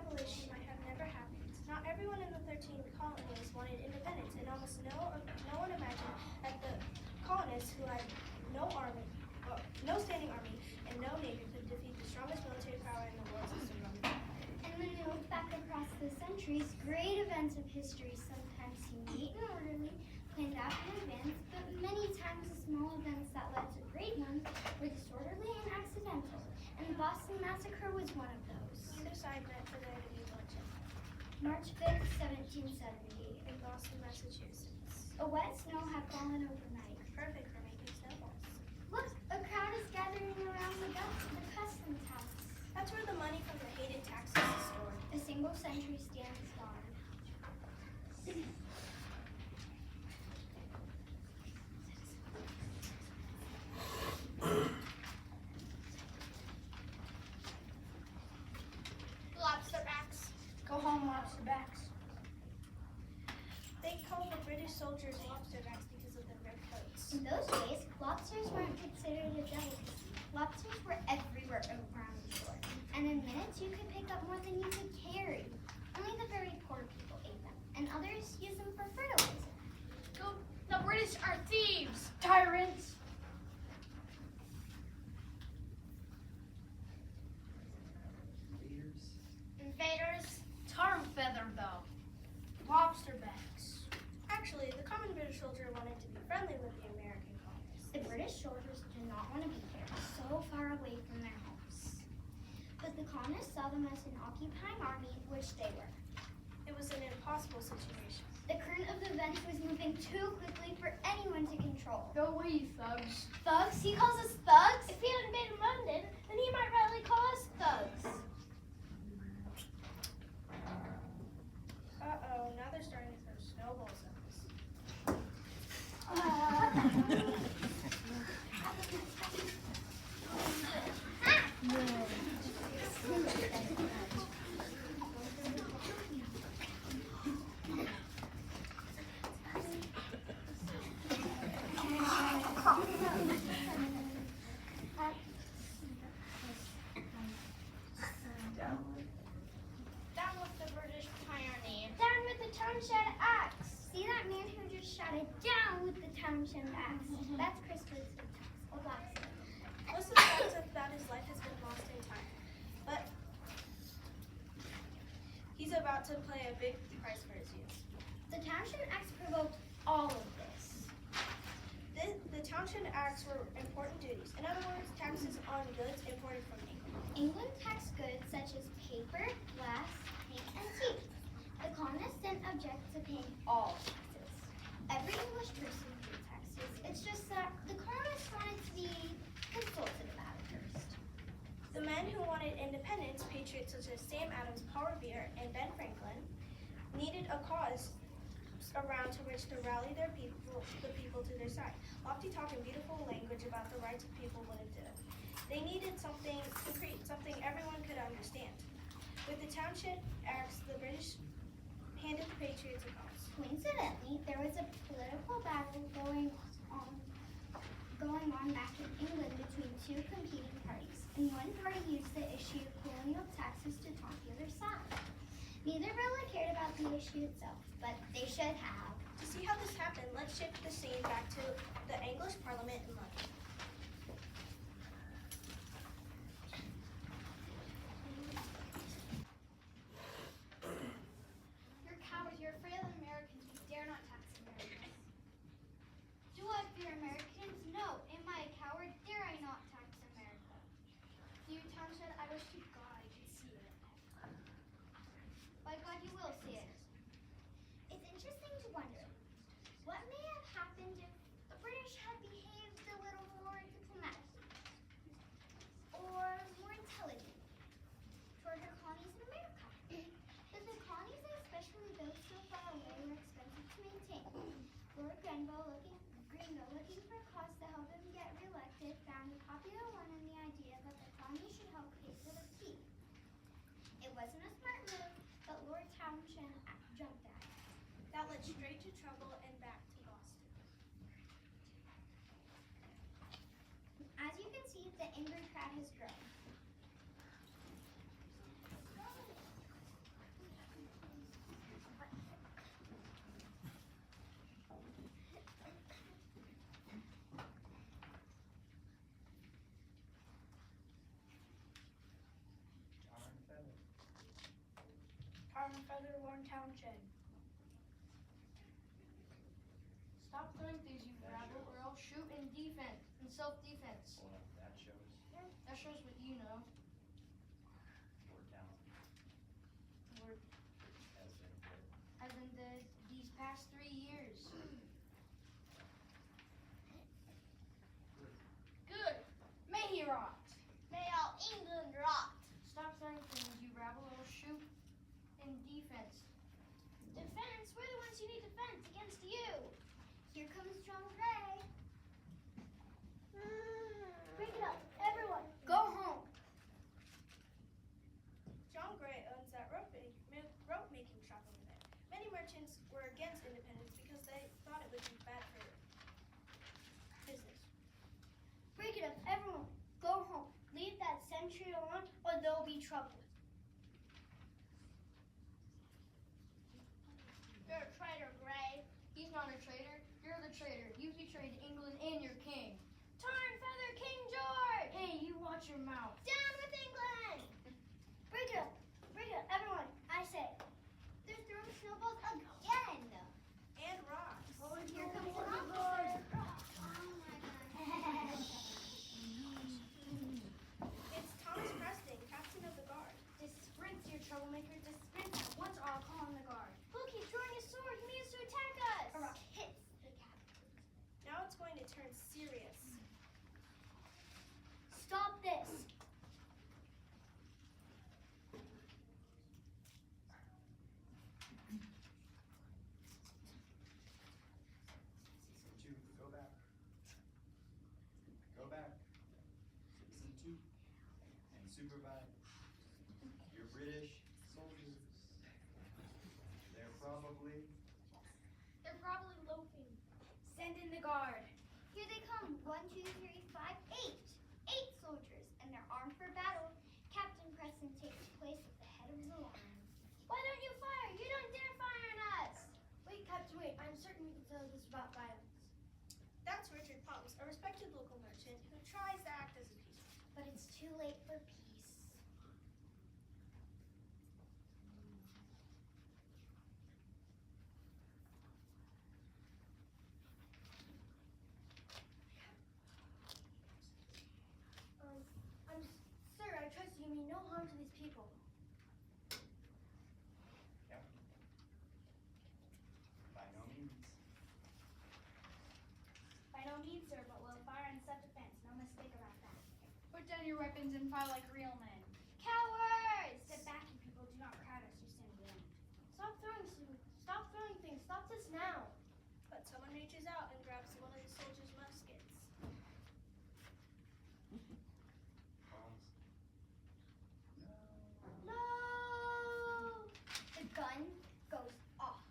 abolition might have never happened. Not everyone in the 13 colonies wanted independence, and almost no one imagined that the colonists, who had no standing army, and no navy, could defeat the strongest military power in the world system. And when we look back across the centuries, great events of history sometimes seem neat and orderly, planned out in advance, but many times the small events that led to great ones were disorderly and accidental, and the Boston Massacre was one of those. Neither side meant for there to be bloodshed. March 5th, 1770. In Boston, Massachusetts. A wet snow had fallen overnight. Perfect for making snowballs. Look, a crowd is gathering around the customs house. That's where the money from the hated taxes is stored. A single sentry stands guard. Lobsterbacks. Go home, lobsterbacks. They called the British soldiers lobsterbacks because of their red coats. In those days, lobsters weren't considered a delicacy. Lobsters were everywhere around the shore, and in minutes you could pick up more than you could carry. Only the very poor people ate them, and others used them for fertilizer. The British are thieves, tyrants. Invaders. Tar and feather, though. Lobsterbacks. Actually, the common British soldier wanted to be friendly with the American colonists. The British soldiers did not want to be carried so far away from their homes. But the colonists saw them as an occupying army, which they were. It was an impossible situation. The current of events was moving too quickly for anyone to control. Go away, thugs. Thugs? He calls us thugs? If he had invaded London, then he might rightly call us thugs. Uh-oh, now they're starting to throw snowballs at us. Down with the British tyranny. Down with the Townshend Axe! See that man who just shouted, down with the Townshend Axe? That's Chris Woodson, a blacksmith. Most of the facts about his life has been lost in time, but he's about to pay a big price for his youth. The Townshend Axe provoked all of this. The Townshend Acts were important duties. In other words, taxes on goods imported from England. England taxed goods such as paper, glass, paint, and tea. The colonists didn't object to paying all taxes. Every English person paid taxes. It's just that the colonists wanted to be consulted about it first. The men who wanted independence, patriots such as Sam Adams, Paul Revere, and Ben Franklin, needed a cause around to which to rally the people to their side. Lofty talk and beautiful language about the rights of people wouldn't do it. They needed something concrete, something everyone could understand. With the Townshend Acts, the British handed the patriots a cause. Coincidentally, there was a political battle going on back in England between two competing parties, and one party used the issue of colonial taxes to taunt the other side. Neither really cared about the issue itself, but they should have. To see how this happened, let's shift the scene back to the English Parliament in London. You're cowards. You're afraid of Americans. You dare not tax Americans. Do I fear Americans? No. Am I a coward? Dare I not tax America? You, Townshend, I wish to God I could see it. By God, you will see it. It's interesting to wonder, what may have happened if the British had behaved a little more diplomatically, or more intelligent, toward their colonies in America? But the colonies, especially those so far away, were expensive to maintain. Lord Grenville, looking for a cause to help him get reelected, found a popular one in the idea that the colonies should help pay for the tea. It wasn't a smart move, but Lord Townshend jumped at it. That led straight to trouble and back to Boston. As you can see, the angry crowd has grown. Townshend. Stop throwing things, you rabble, or I'll shoot in defense, in self-defense. Well, that shows That shows what you know. we're down We're as in good. these past 3 years. Good. May he rot. May all England rot. Stop throwing things, you rabble, or I'll shoot in defense. Defense? We're the ones who need defense against you. Here comes John Gray. Break it up, everyone. Go home. John Gray owns that rope making shop over there. Many merchants were against independence because they thought it would be bad for business. Break it up, everyone. Go home. Leave that sentry alone, or there'll be trouble. You're a traitor, Gray. He's not a traitor. You're the traitor. You betrayed England and your king. Tarn feather King George! Hey, you watch your mouth. Down with England! Break it up. Break it up, everyone. I say. They're throwing snowballs again. And rocks. Oh, and here comes the officer. Oh my God. It's Thomas Preston, captain of the guard. Disperse your troublemaker. Disperse at once or I'll call on the guard. Look, he's drawing his sword. He means to attack us. A rock hits the captain. Now it's going to turn serious. Stop this. Citizen 2, go back. Go back. Citizen 2, and supervise your British soldiers. They're probably loafing. Send in the guard. Here they come. 1, 2, 3, 5, 8. 8 soldiers, and they're armed for battle. Captain Preston takes place at the head of the line. Why don't you fire? You don't dare fire on us. Wait, Captain, wait. I'm certain we can settle this without violence. That's Richard Pumps, a respected local merchant who tries to act as a peacemaker. But it's too late for peace. Sir, I trust you mean no harm to these people. by no means. By no means, sir, but we'll fire in self-defense. No mistake about that. Put down your weapons and fight like real men. Cowards! Step back, you people. Do not crowd us. You stand alone. Stop throwing things. Stop this now. But someone reaches out and grabs one of the soldiers' muskets. Holmes. No! The gun goes off.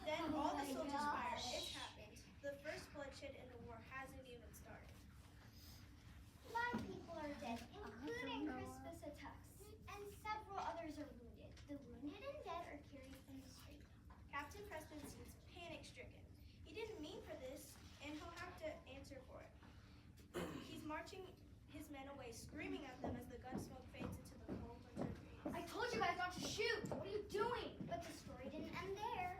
Then all the soldiers fire. It happened. The first bloodshed in the war hasn't even started. My people are dead, including Crispus Attucks, and several others are wounded. The wounded and dead are carried from the street. Captain Preston seems panic-stricken. He didn't mean for this, and he'll have to answer for it. He's marching his men away, screaming at them as the gun smoke fades into the cold winter breeze. I told you guys not to shoot. What are you doing? But the story didn't end there.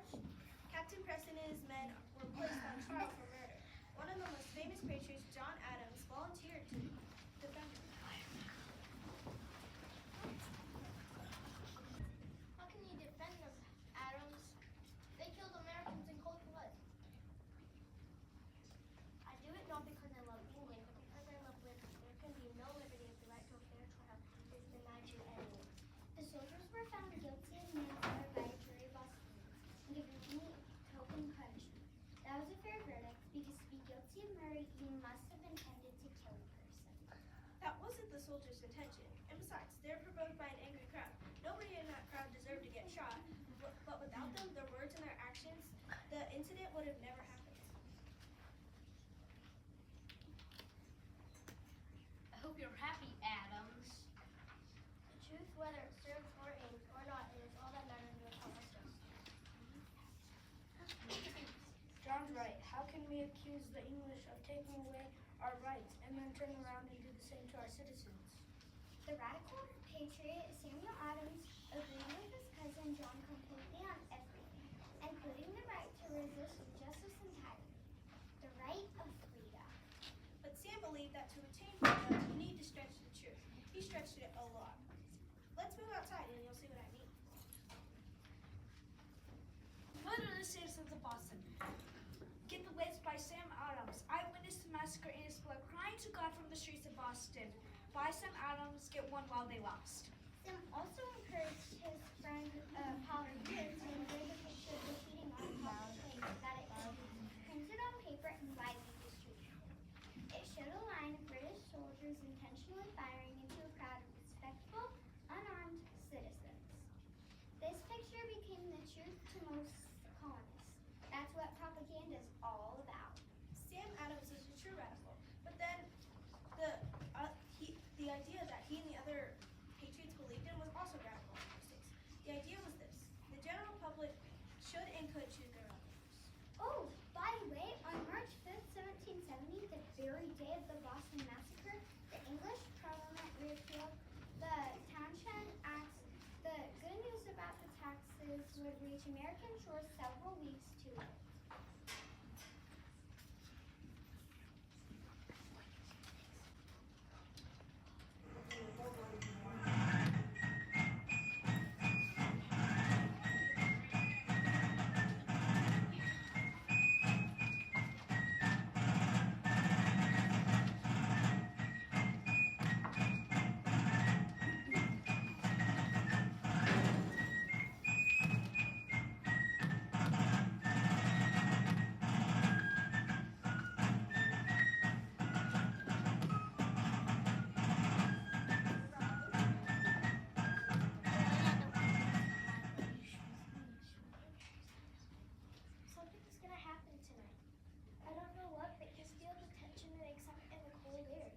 Captain Preston and his men were placed on trial for murder. One of the most famous patriots, John Adams, volunteered to defend him. How can you defend them, Adams? They killed Americans in cold blood. I do it not because I love England, but because I love liberty. There can be no liberty if the right to a fair trial is denied to anyone. The soldiers were found guilty of manslaughter by a jury of Bostonians and given any token punishment. That was a fair verdict because to be guilty of murder, you must have intended to kill a person. That wasn't the soldiers' intention. And besides, they're provoked by an angry crowd. Nobody in that crowd deserved to get shot. But without them, their words and their actions, the incident would have never happened. I hope you're happy, Whether it serves or aims or not, it is all that matters in the telescope. John's right. How can we accuse the English of taking away our rights and then turn around and do the same to our citizens? The radical patriot Samuel Adams agreed with his cousin John completely on everything, including the right to resist injustice entirely. The right of freedom. But Sam believed that to attain freedom, you need to stretch the truth. He stretched it a lot. Let's move outside and you'll see what I mean. What are the citizens of Boston? Get the Waves by Sam Adams. Eyewitness to massacre innocent blood crying to God from the streets of Boston. By Sam Adams, get one while they last. Sam also encouraged his friend Paul Revere to engrave a picture of the shooting on top of the plane so that it could be printed on paper and widely distributed. It showed a line of British soldiers intentionally firing into a crowd of respectable, unarmed citizens. This picture became the truth to most colonists. That's what propaganda is all about. Sam Adams was a true radical, but then the idea that he and the other patriots believed in was also radical in those days. The idea was this: the general public should and could choose their own leaders. Oh, by the way, on March 5th, 1770, the very day of the Boston Massacre, the English Parliament repealed the Townshend Acts. The good news about the taxes would reach American shores several weeks too late. Something's gonna happen tonight. I don't know what, but you feel the tension and excitement in the cold air.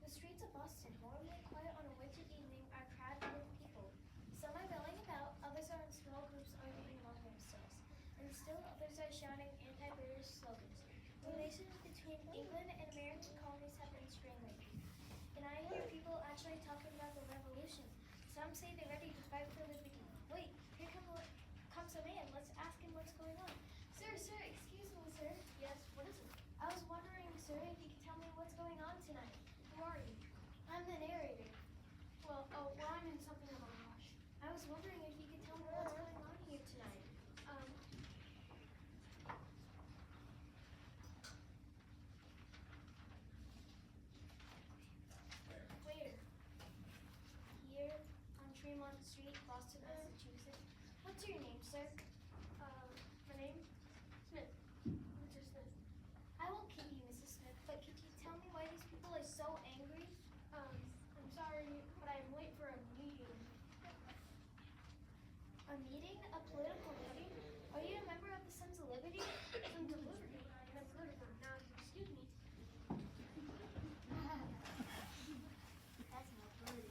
The streets of Boston, normally quiet on a winter evening, are crowded with people. Some are milling about, others are in small groups arguing among themselves, and still others are shouting anti-British slogans. Relations between England and American colonies have been strained lately, and I hear people actually talking about the revolution. Some say they're ready to fight for liberty. Wait, here comes a man. Let's ask him what's going on. Sir, excuse me, sir. Yes, what is it? I was wondering, sir, if you could tell me what's going on tonight. Who are you? I'm the narrator. Well, I'm in something of a rush. I was wondering if you could tell me what's going on here tonight. Where? Here on Tremont Street, Boston, Massachusetts. What's your name, sir? My name? Smith. Mr. Smith. I won't keep you, Mrs. Smith, but could you tell me why these people are so angry? I'm sorry, but I'm late for a meeting. A meeting? A political meeting? Are you a member of the Sons of Liberty? Sons of Liberty. I'm political. Now, excuse me. That's not good.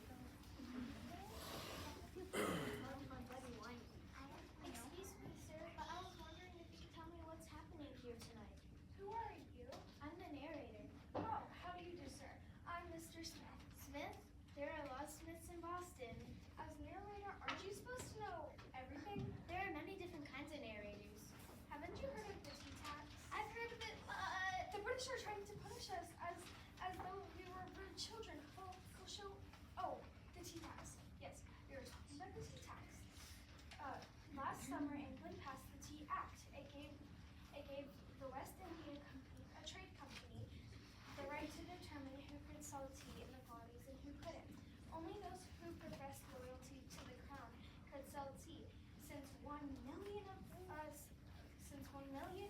Excuse me, sir, but I was wondering if you could tell me what's happening here tonight. Who are you? I'm the narrator. Oh, how do you do, sir? I'm Mr. Smith. Smith? There are a lot of Smiths in Boston. As narrator, aren't you supposed to know everything? There are many different kinds of narrators. Haven't you heard of the tea tax? I've heard of it, The British are trying to punish us as though we were rude children. We'll show. Oh, the tea tax. Yes, we were talking about the tea tax. Last summer, England passed the Tea Act. It gave the West India Company, a trade company, the right to determine who could sell tea in the colonies and who couldn't. Only those who professed loyalty to the crown could sell tea. Since 1 million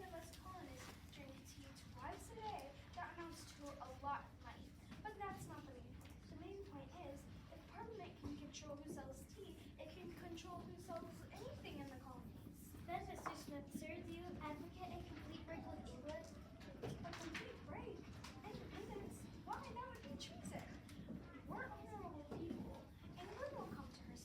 of us colonists drink tea twice a day, that amounts to a lot of money. But that's not the main point. The main point is, if Parliament can control who sells tea, it can control who sells anything in the colonies. Then, Mr. Smith, sir, do you advocate a complete break with England? A complete break? Independence? Why? That would be treason. We're honorable people. England will come to her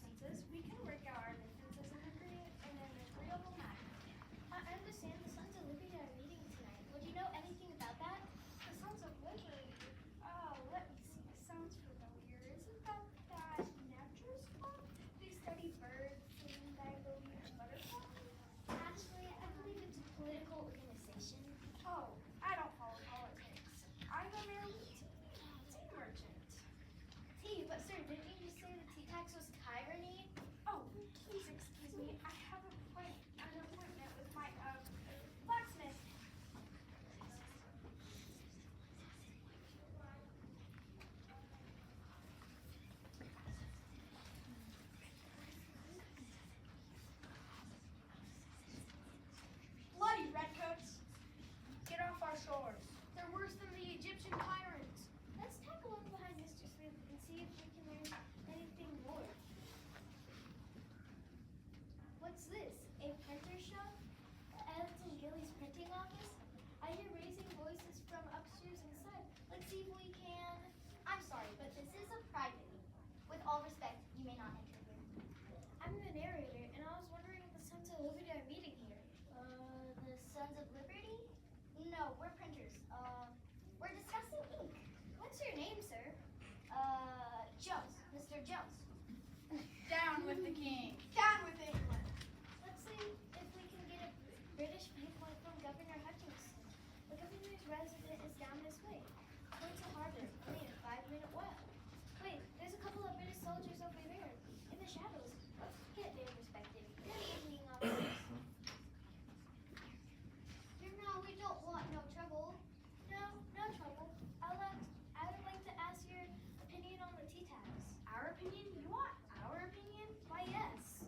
Sons of Liberty? No, we're printers. We're discussing ink. What's your name, sir? Jones. Mr. Jones. Down with the king. Down with England. Let's see if we can get a British viewpoint from Governor Hutchinson. The governor's residence is down this way. Going to harbor, only a 5-minute walk. Wait, there's a couple of British soldiers over there, in the shadows. Let's get their perspective. Good evening, officers. No, we don't want no trouble. No, no trouble. I would like to ask your opinion on the tea tags. Our opinion? You want our opinion? Why, yes.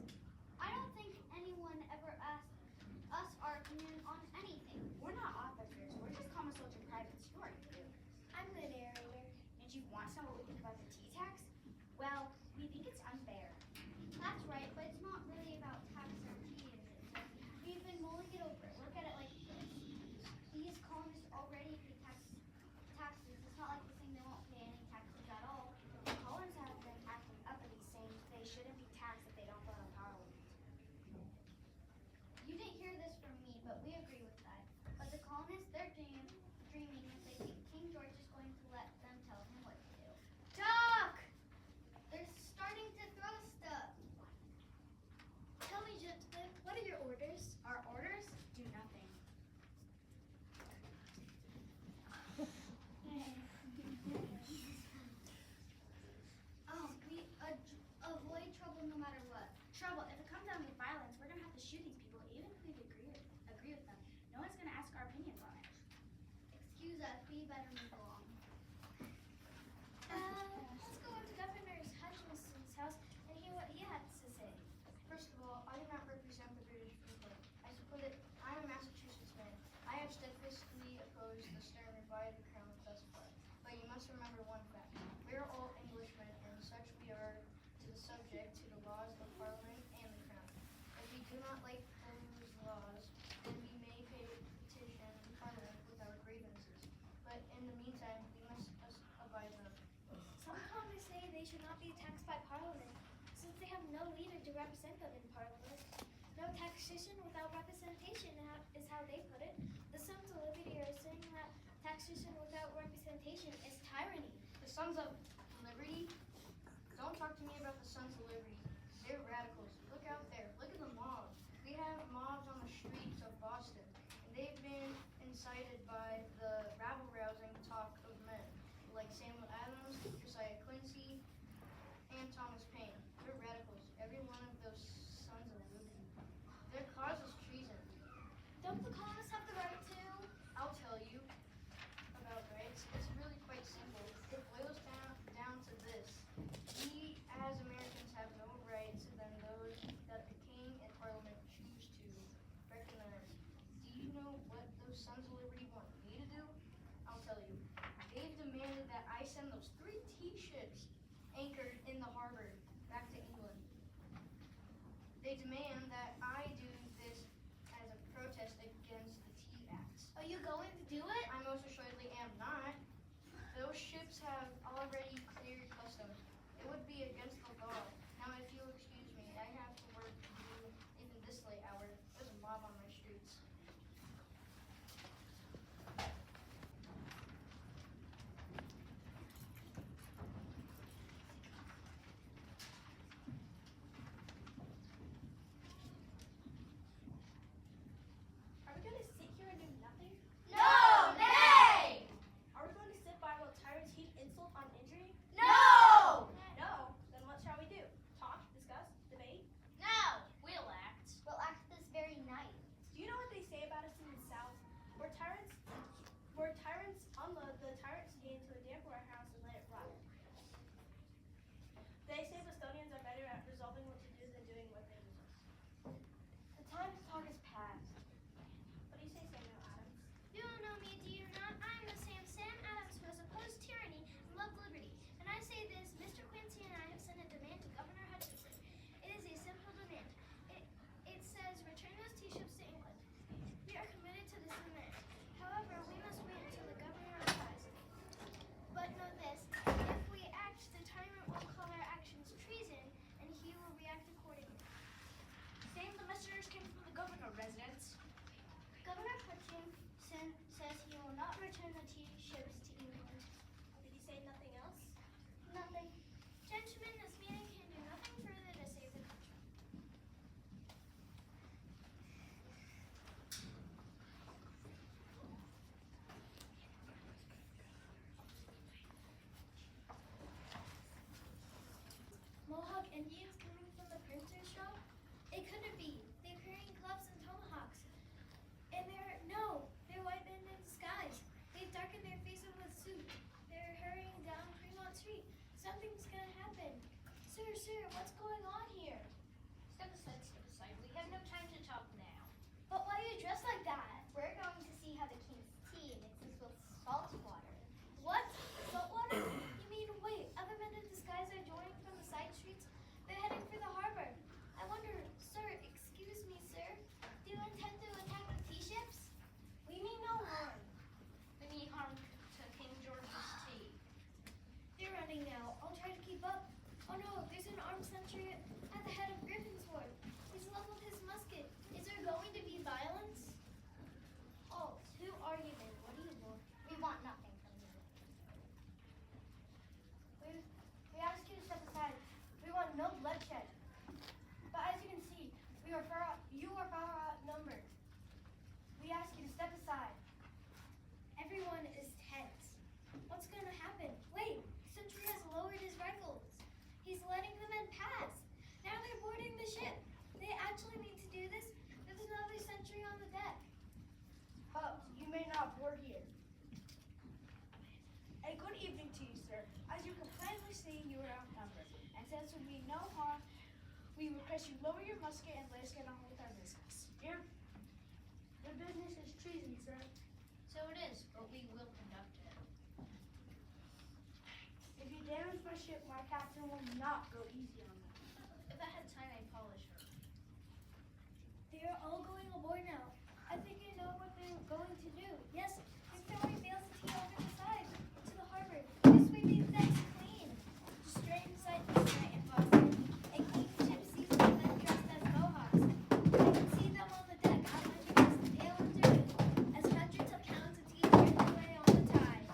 I don't think anyone ever asked us our opinion on anything. We're not officers. We're just common soldier privates. You already do. I'm the narrator. And you want to know what we think about the tea tax? Well, we think it's unfair. That's right, but it's not really about tax or tea, is it? We've been mulling it over. Look at it like this. These colonists already pay taxes. It's not like they're saying they won't pay any taxes at all. The colonists have been acting uppity, saying they shouldn't be taxed if they don't vote on Parliament. You didn't hear this from me, but we agree with that. But the colonists, they're dreaming if they think King George is going to let them tell him what to do. Doc! They're starting to throw stuff. Tell me, gentlemen, what are your orders? Our orders do nothing. We avoid trouble no matter what. Trouble. If it comes down to violence, we're gonna have to shoot these people, even if we agree with them. No one's gonna ask our opinions on it. Excuse us, we better move along. Let's go into Governor Hutchinson's house and hear what he has to say. First of all, I do not represent the British people. I support it. I am a Massachusetts man. I have steadfastly opposed the stern by the crown thus far. But you must remember one fact. We are all Englishmen, and such we are to the subject to the laws of Parliament and the crown. If we do not like those laws, then we may petition Parliament with our grievances. But in the meantime, we must abide them. Some colonists say they should not be taxed by Parliament, since they have no leader to represent them in Parliament. No taxation without representation is how they put it. The Sons of Liberty are saying that taxation without representation is tyranny. The Sons of Liberty? Don't talk to me about the Sons of Liberty. They're radicals. Look out there. Look at the mobs. We have mobs on the streets of Boston, and they've been incited by the rabble-rousing talk of men, like Samuel Adams, Josiah Quincy, and Thomas Paine. They're radicals. Every one of those Sons of Liberty. Their cause is treason. Don't the colonists have the right to? I'll tell you about rights. It's really quite simple. It boils down to this. We, as Americans, have no rights than those that the King and Parliament choose to recognize. Do you know what those Sons of Liberty want me to do? I'll tell you. They've demanded that I send those 3 tea ships anchored in the harbor back to England. They demand that I do this as a protest against the Tea Acts. Are you going to do it? I most assuredly am not. Those ships have already cleared customs. It would be against the law. Now, if you'll excuse me, I have to work even this late hour. There's a mob on my streets. Are we going to sit here and do nothing? No! Nay! Are we going to sit by while tyrants heap insult on injury? Indians coming from the printer's shop? It couldn't be. They're carrying clubs and tomahawks. And they're white men in disguise. They've darkened their faces with soot. They're hurrying down Fremont Street. Something's gonna happen. Sir, what's going on here? Step aside, step aside. We have no time to talk now. But why are you dressed like that? We're going to see how the king's tea mixes with salt water. What? Salt water? You mean, wait, other men in disguise are joining from the side streets? They're heading for the harbor. I wonder, sir, excuse me, sir. Do you intend to attack the tea ships? We mean no harm. We mean harm to King George's tea. They're running now. I'll try to keep up. Oh no, there's an armed sentry at the head of Griffin's Ward. He's leveled his musket. Is there going to be violence? Oh, who are you then? What do you want? We want nothing from you. We ask you to step aside. We want no bloodshed. But as you can see, you are far outnumbered. We ask you to step aside. Everyone is tense. What's going to happen? Wait, Sentry has lowered his rifles. He's letting the men pass. Now they're boarding the ship. They actually need to do this. There's another sentry on the deck. You may not board here. A good evening to you, sir. As you can plainly see, you are outnumbered. And since we mean no harm, we request you lower your musket and let us get on with our business. Your business is treason, sir. So it is, but we will conduct it. If you damage my ship, my captain will not go easy on that. If I had time, I'd polish her. They are all going aboard now. I think I know what they're going to do. Yes, they're throwing bales of tea over the side into the harbor. They're sweeping the decks clean. Just strange sight this night in Boston. A clean ship sees the men dressed as mohawks. I can see them on the deck, outlining us pale and dirty, as hundreds of pounds of tea drift away on the tide.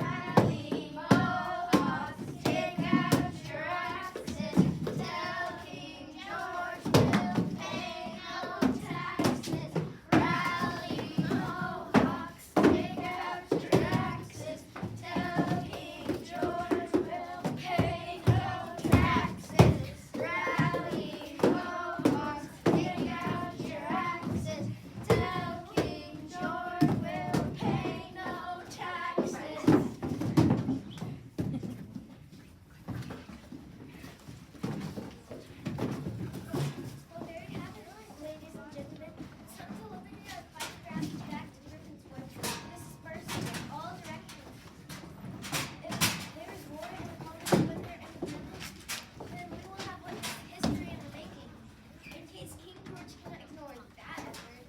Rally, Mohawks, take out your axes. Tell King George we'll pay no taxes. Rally, Mohawks, take out your axes. Tell King George we'll pay no taxes. Rally, Mohawks, take out your axes. Tell King George we'll pay no taxes. Well, there you have it, ladies and gentlemen. Some delivery of five draft back to Griffin's Wood. Dispersed in all directions. If there is war in the colonies with their independence, then we will have witnessed history in the making. In case King George cannot ignore that effort,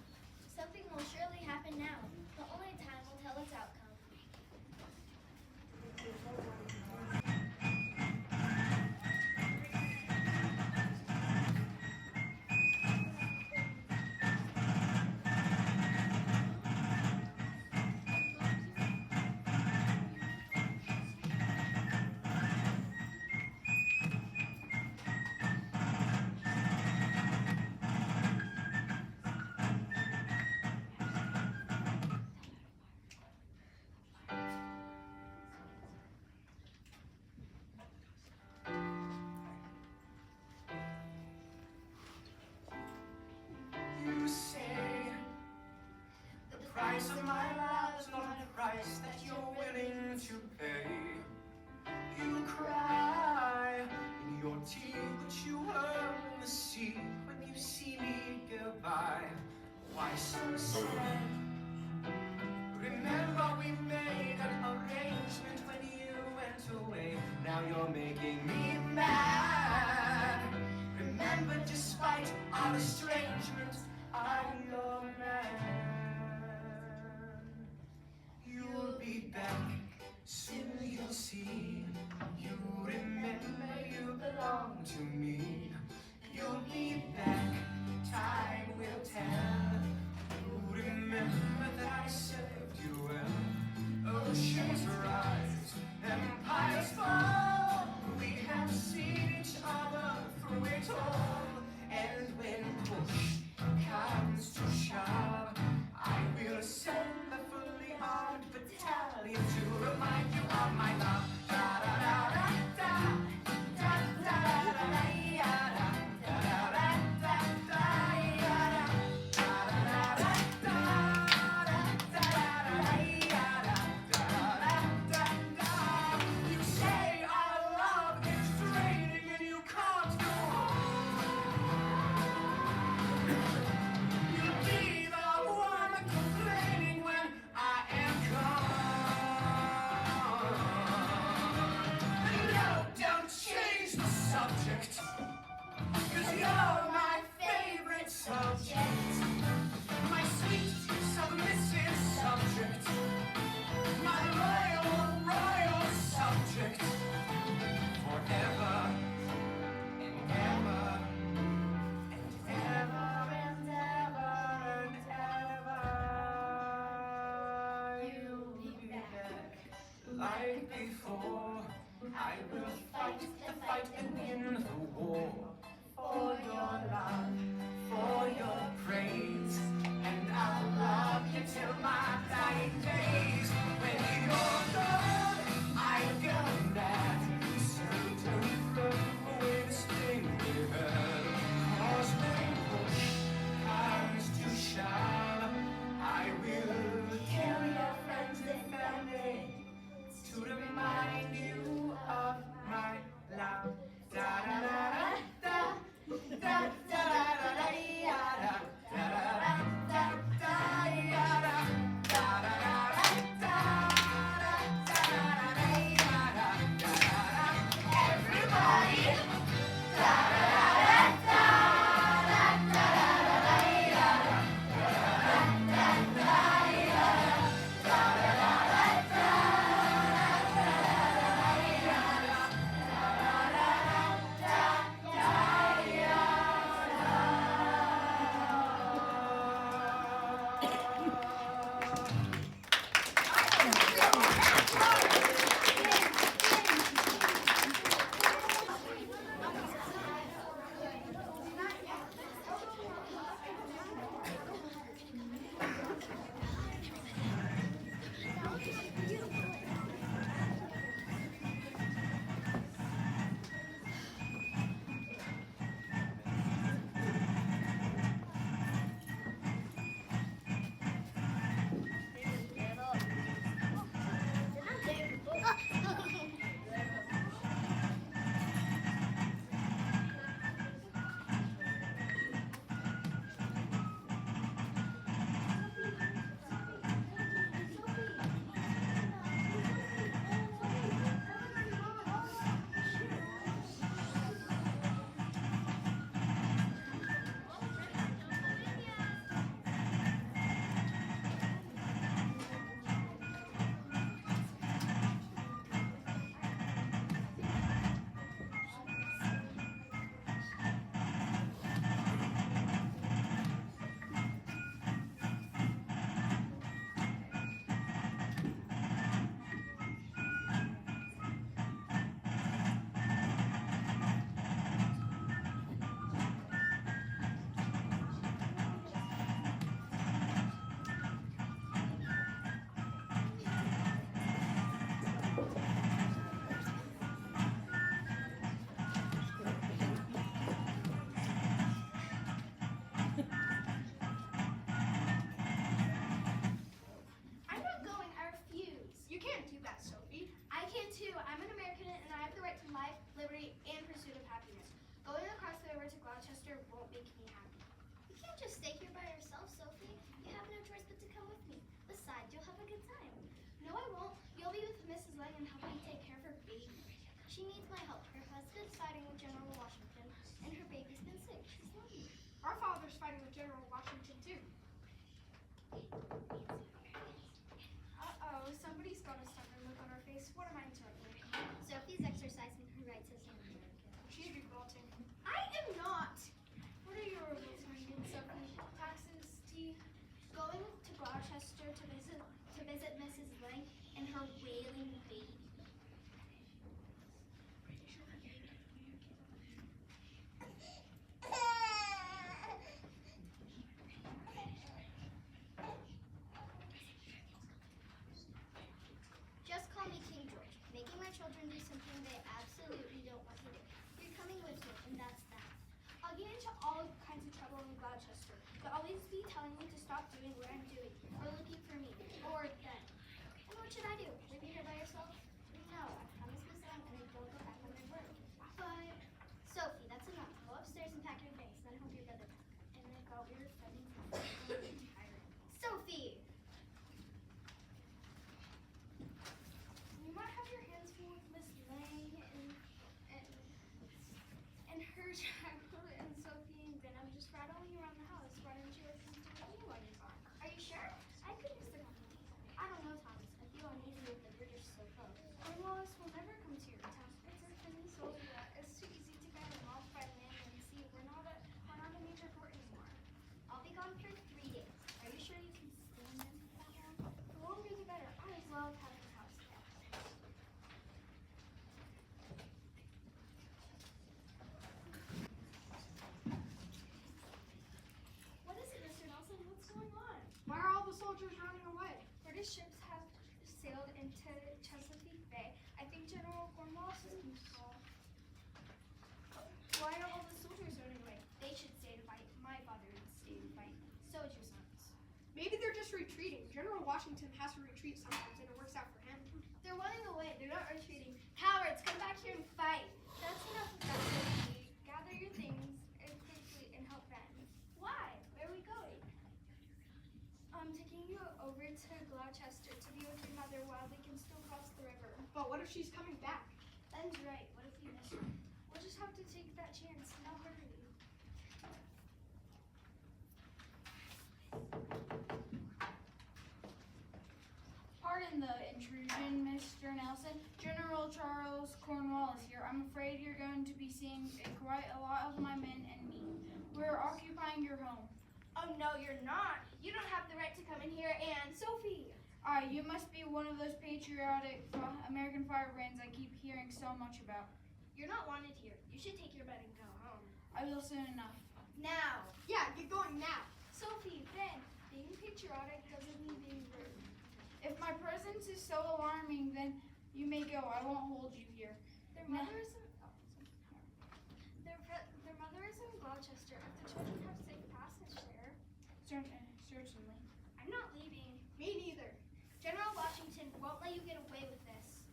something will surely happen now, but only time will tell its outcome. You say the price of my love is not a price that you're willing to pay. You cry in your tea, but you hurl in the sea when you see me go by. Why so sad? Remember we made an arrangement when you went away. Now you're making me mad. Remember, despite our estrangement, I'm your man. You'll be back, soon you'll see. You remember you belong to me. You'll be back, time will tell. You remember that I served you well. Oceans rise, empires fall. We have seen each other through it all. And when push comes to shove, I will send a fully armed battalion to remind you of my love. Da da da da da da like before. I will fight the fight and win the war. For your love, for your praise, and I'll love you till my dying days. When you're gone, I'll go mad, certain throw away the sting we had. 'Cause when push comes to shove, I will kill your friends and family to remind you of my love. Da da da da da da da da da da da da da da I'm not going. I refuse. You can't do that, Sophie. I can too. I'm an American and I have the right to life, liberty, and pursuit of happiness. Going across the river to Gloucester won't make me happy. You can't just stay here by yourself, Sophie. You have no choice but to come with me. Besides, you'll have a good time. No, I won't. You'll be with Mrs. Lang and help me take care of her baby. She needs my help. Her husband's fighting with General Washington, and her baby's been sick. She's lonely. Our father's fighting with General Washington too. Uh-oh, somebody's got a stubborn look on her face. What am I interrupting? Sophie's exercising her rights as an American. She's revolting. I am not. What are your revolting against, Sophie? Taxes, tea? Going to Gloucester to visit Mrs. Lang and her wailing baby. Just call me King George, making my children do something they absolutely don't want to do. You're coming with me, and that's that. I'll get into all kinds of trouble in Gloucester. They'll always be telling me to stop doing what I'm doing, or looking for me, or them. And what should I do? Leave you here by yourself? No, I promised Miss Lang, and I don't go back on my word. But, Sophie, that's enough. Go upstairs and pack your things, then help your brother pack. And I thought we were friends. I'm tired. Sophie! You might have your hands full with Miss Lang and her child and Sophie and Venom just rattling around the house. Why don't you listen to me while you're gone? Are you sure? British ships have sailed into Chesapeake Bay. I think General Cornwallis is in control. Why are all the soldiers running away? They should stay to fight. My father would stay to fight. So would your sons. Maybe they're just retreating. General Washington has to retreat sometimes, and it works out for him. They're running away. They're not retreating. Cowards, come back here and fight. That's enough of that, Sophie. Gather your things and quickly and help Ben. Why? Where are we going? I'm taking you over to Gloucester to be with your mother while we can still cross the river. But what if she's coming back? Ben's right. What if we miss her? We'll just have to take that chance. No hurry. Pardon the intrusion, Mr. Nelson. General Charles Cornwallis here. I'm afraid you're going to be seeing quite a lot of my men and me. We're occupying your home. Oh, no, you're not. You don't have the right to come in here and... Sophie! You must be one of those patriotic American firebrands I keep hearing so much about. You're not wanted here. You should take your bed and go home. I will soon enough. Now! Yeah, get going now. Sophie, Ben, being patriotic doesn't mean being rude. If my presence is so alarming, then you may go. I won't hold you here. Their No. mother is in... Their mother is in Gloucester. If the children have safe passage there. Certainly. I'm not leaving. Me neither. General Washington won't let you get away with this.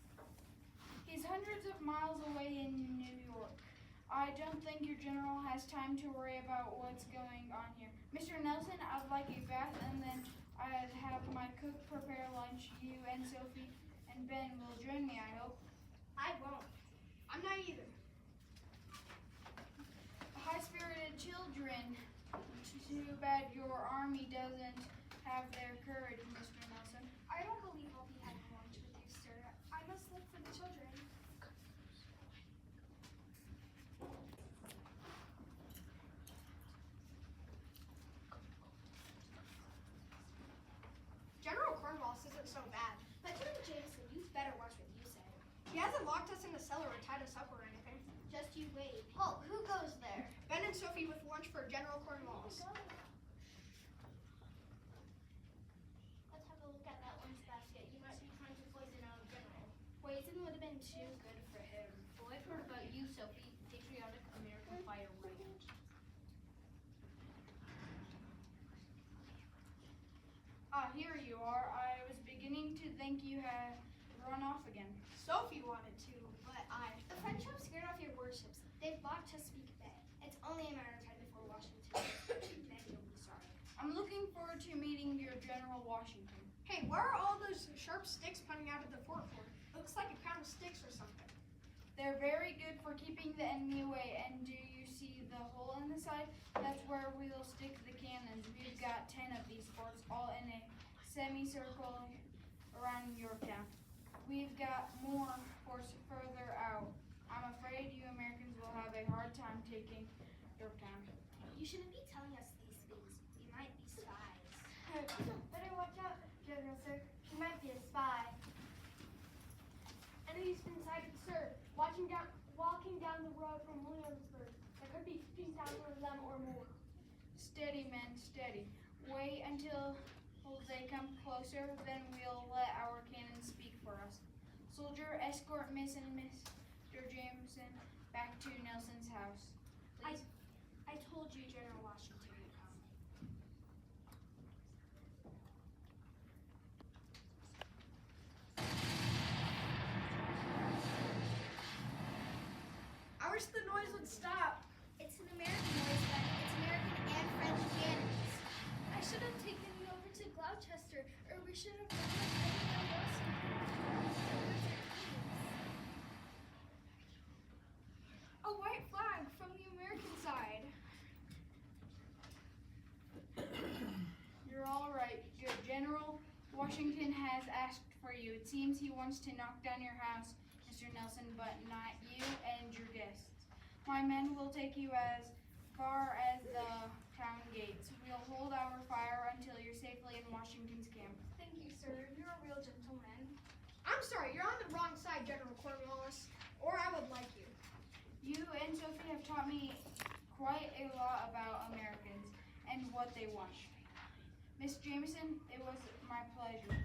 He's hundreds of miles away in New York. I don't think your general has time to worry about what's going on here. Mr. Nelson, I'd like a bath and then I'd have my cook prepare lunch. You and Sophie and Ben will join me, I hope. I won't. I'm not either. High-spirited children. Too bad your army doesn't have their courage, Mr. Nelson. I don't believe I'll be having lunch with you, sir. I must look for the children. General Cornwallis isn't so bad. Lieutenant Jameson, you better watch what you say. He hasn't locked us in the cellar or tied us up or anything. Just you wait. Halt, who goes there? Ben and Sophie with lunch for General Cornwallis. Let's have a look at that lunch basket. You might be trying to poison our general. Poison would have been too good for him. Well, I've heard about you, Sophie. Patriotic American fire right. Here you are. I was beginning to think you had run off again. Sophie wanted to, but The French have scared off your warships. They've blocked Chesapeake Bay. It's only a matter of time before Washington. Then you'll be sorry. I'm looking forward to meeting your General Washington. Hey, where are all those sharp sticks pointing out of the fort for? Looks like a crown of sticks or something. They're very good for keeping the enemy away. And do you see the hole in the side? That's where we'll stick the cannons. We've got 10 of these forts, all in a semicircle around Yorktown. We've got more forts further out. I'm afraid you Americans will have a hard time taking Yorktown. You shouldn't be telling us these things. We might be spies. Better watch out, General, sir. He might be a spy. Enemies been sighted, sir. Walking down the road from Williamsburg. There could be 15,000 of them or more. Steady, men, steady. Wait until they come closer, then we'll let our cannons speak for us. Soldier, escort Miss and Mr. Jameson back to Nelson's house. Please. I told you General Washington would come. I wish the noise would stop. It's an American noise, Ben. It's American and French cannons. I should have taken you over to Gloucester, or we should have done like everyone else. A white flag from the American side. You're all right. Good. General Washington has asked for you. It seems he wants to knock down your house, Mr. Nelson, but not you and your guests. My men will take you as far as the town gates. We'll hold our fire until you're safely in Washington's camp. Thank you, sir. You're a real gentleman. I'm sorry, you're on the wrong side, General Cornwallis, or I would like you. You and Sophie have taught me quite a lot about Americans and what they want. Miss Jameson, it was my pleasure.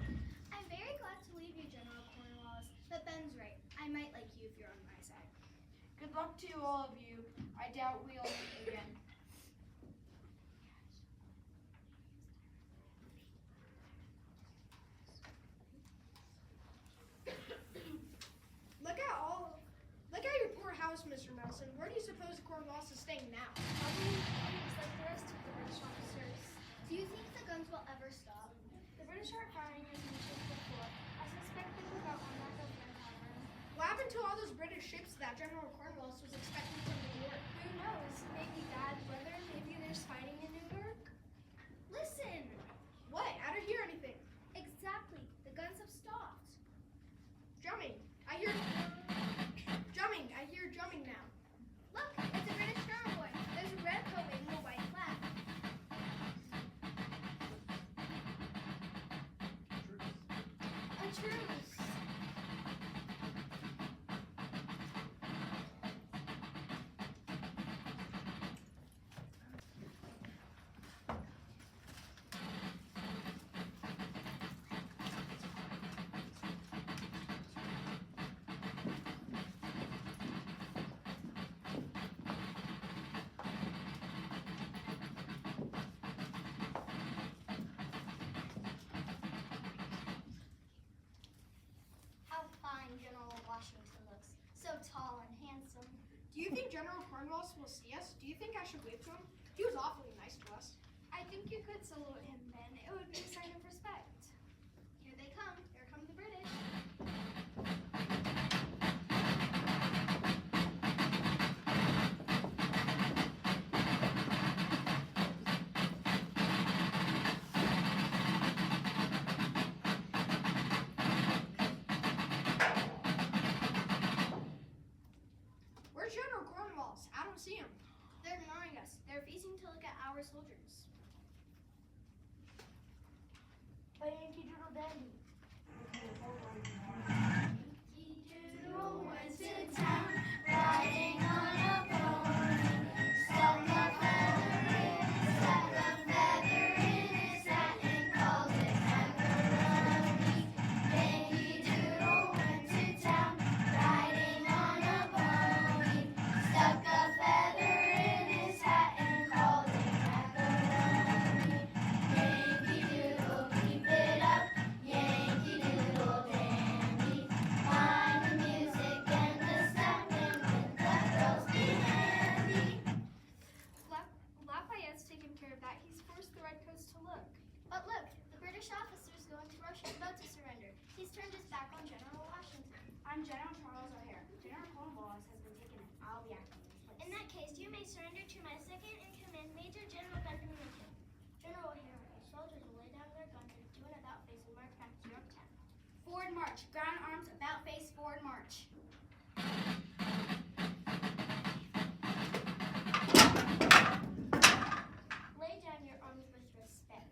I'm very glad to leave you, General Cornwallis, but Ben's right. I might like you if you're on my side. Good luck to all of you. I doubt we'll meet again. Look at your poor house, Mr. Nelson. Where do you suppose Cornwallis is staying now? Probably just like the rest of the British officers. Do you think the guns will ever stop? The British are firing as much as before. I suspect they will go on lack of manpower. What happened to all those British ships that General Cornwallis was expecting from New York? Who knows? Maybe bad weather. Maybe there's fighting in New York. Listen! What? I don't hear anything. Exactly. The guns have stopped. Drumming. I hear drumming now. Look, it's a British convoy. There's a red coat waving a white flag. A truce. How fine General Washington looks. So tall and handsome. Do you think General Cornwallis will see us? Do you think I should wave to him? He was awfully nice to us. I think you could salute him, Ben. It would be a sign of respect. Here they come. Here come the British. Where's General Cornwallis? I don't see him. They're ignoring us. They're refusing to look at our soldiers. A Yankee Doodle Dandy. Doodle went to town, riding on a pony. Stuck a feather in his hat and called it macaroni. Yankee Doodle went to town, riding on a pony. Stuck a feather in his hat and called it macaroni. Yankee Doodle, keep it up, Yankee Doodle dandy. Mind the music and the step, and with the girls be handy. Lafayette's taken care of that. He's forced the Redcoats to look. But look, the British officer's going to Russia, about to surrender. He's turned his back on General Washington. I'm General Charles O'Hare. General Cornwallis has been taken and I'll be acting in his place. In that case, you may surrender to my second in command, Major General Benjamin Lincoln. General O'Hare, the soldiers will lay down their guns and do an about face and march back to Yorktown. Forward march. Ground arms, about face, forward march. Lay down your arms with respect.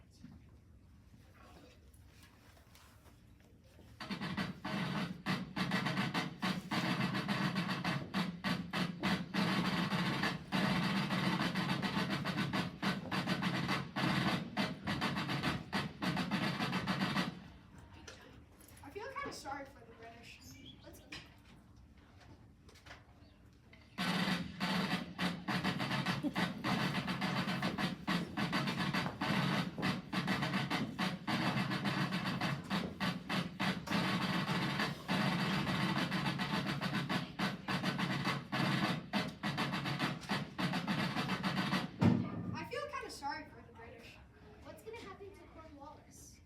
I feel kind of sorry for the British. Let's I feel kind of sorry for the British. What's going to happen to Cornwallis?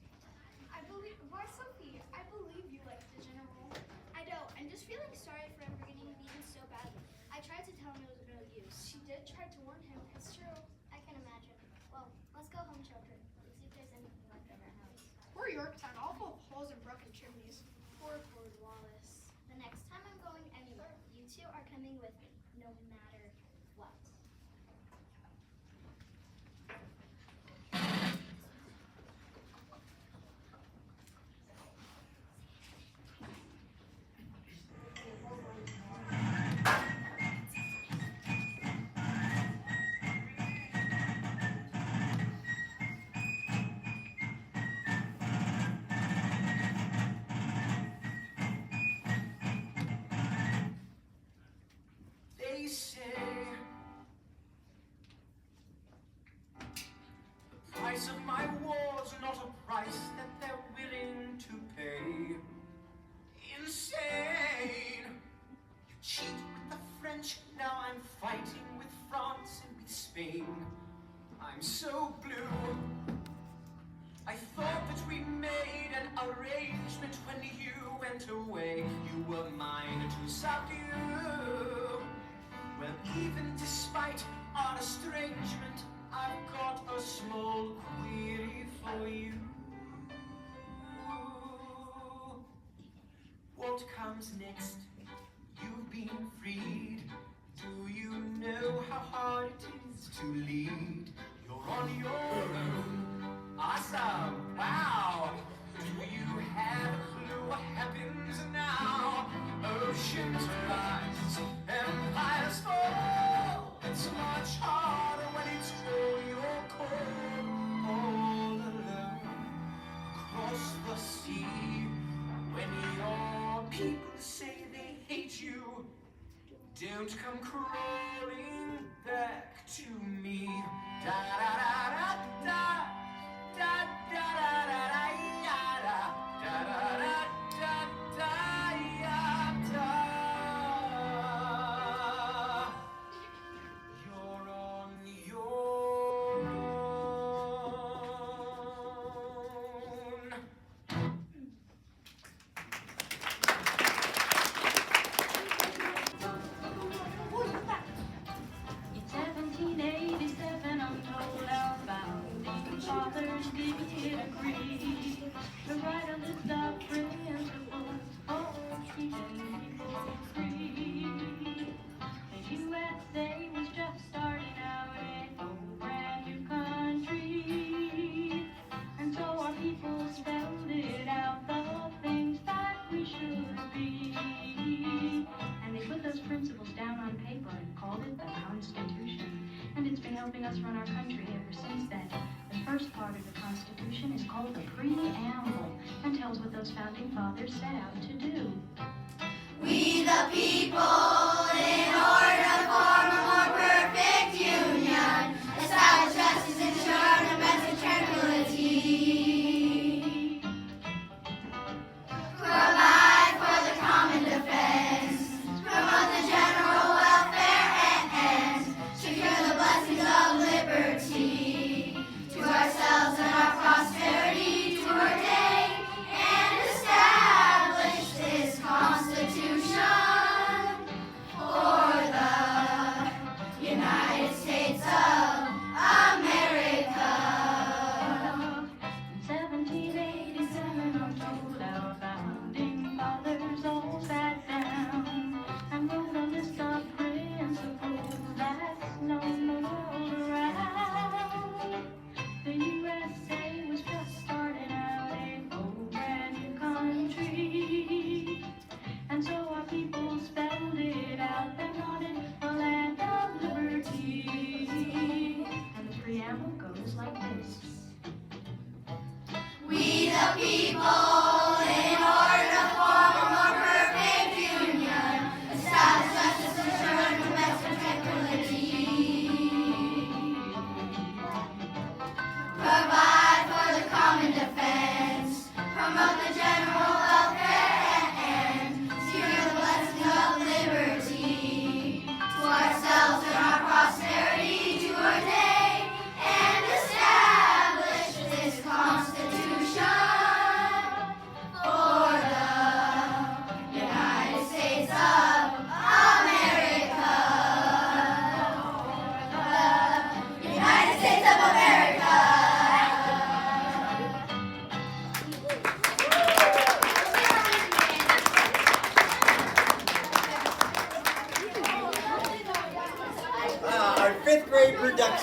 Why, Sophie? I believe you like the general. I know. I'm just feeling sorry for him for getting beaten so badly. I tried to tell him it was of no use. She did try to warn him. It's true. I can imagine. Well, let's go home, children. Let's see if there's anything left in our house. Poor Yorktown, all full of holes and broken chimneys. Poor Cornwallis. The next time I'm going anywhere, you two are coming with me, no matter what. you. What comes next? You've been freed. Do you know how hard it is to lead? You're on your own. Awesome. Wow. Do you have a clue what happens now? Oceans rise, empires fall. It's much harder when it's all your core. All alone, across the sea. When your people say they hate you, don't come crawling back to me. Da da da da da da da da da da da da da da da. You're on your own. It's 1787, I'm told our founding fathers did agree to write a list of principles for keeping people free. The USA was just starting out a brand new country, and so our people spelled it out, the things that we should be. And they put those principles down on paper and called it the Constitution. And it's been helping us run our country ever since then. The first part of the Constitution is called the Preamble and tells what those founding fathers set out to do. We the people, in order to form a more perfect union, establish justice, ensure domestic tranquility, provide for the common defense, promote the general welfare and secure the blessings of liberty to ourselves and our posterity, to ordain and establish this Constitution for the United States of America. In 1787, I'm told our founding fathers all sat down and wrote a list of principles that's known the world around. The USA was just starting out a brand new country, and so our people spelled it out. They wanted a land of liberty, and the preamble goes like this. We the people, in order to form a more perfect union, establish justice, ensure domestic tranquility, provide for the common defense, promote the general welfare and secure the blessings of liberty to ourselves and our posterity, to ordain and establish this Constitution for the United States of America. The United States of America. Our fifth grade production.